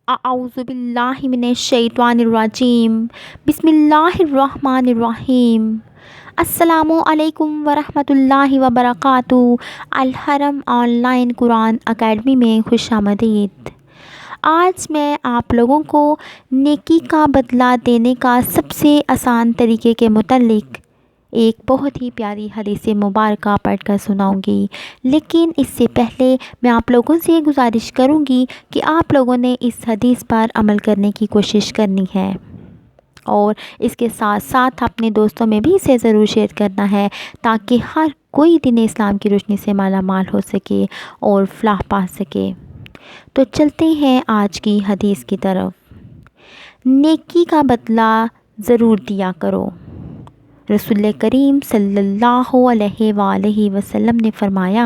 اعوذ باللہ من الشیطان الرجیم، بسم اللہ الرحمن الرحیم۔ السلام علیکم ورحمۃ اللہ وبرکاتہ۔ الحرم آن لائن قرآن اکیڈمی میں خوش آمدید۔ آج میں آپ لوگوں کو نیکی کا بدلہ دینے کا سب سے آسان طریقے کے متعلق ایک بہت ہی پیاری حدیث مبارکہ پڑھ کر سناؤں گی، لیکن اس سے پہلے میں آپ لوگوں سے گزارش کروں گی کہ آپ لوگوں نے اس حدیث پر عمل کرنے کی کوشش کرنی ہے اور اس کے ساتھ ساتھ اپنے دوستوں میں بھی اسے ضرور شیئر کرنا ہے تاکہ ہر کوئی دین اسلام کی روشنی سے مالا مال ہو سکے اور فلاح پا سکے۔ تو چلتے ہیں آج کی حدیث کی طرف۔ نیکی کا بدلہ ضرور دیا کرو۔ رسول کریم صلی اللہ علیہ وآلہ وسلم نے فرمایا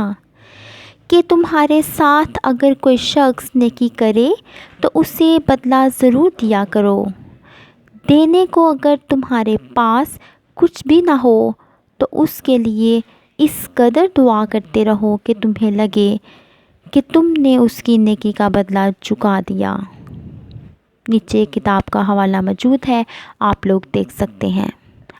کہ تمہارے ساتھ اگر کوئی شخص نیکی کرے تو اسے بدلہ ضرور دیا کرو۔ دینے کو اگر تمہارے پاس کچھ بھی نہ ہو تو اس کے لیے اس قدر دعا کرتے رہو کہ تمہیں لگے کہ تم نے اس کی نیکی کا بدلہ چکا دیا۔ نیچے کتاب کا حوالہ موجود ہے، آپ لوگ دیکھ سکتے ہیں۔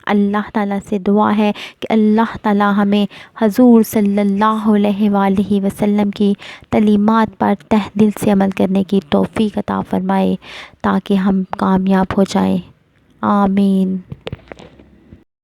اللہ تعالیٰ سے دعا ہے کہ اللہ تعالیٰ ہمیں حضور صلی اللہ علیہ وآلہ وسلم کی تعلیمات پر تہ دل سے عمل کرنے کی توفیق عطا فرمائے تاکہ ہم کامیاب ہو جائیں۔ آمین۔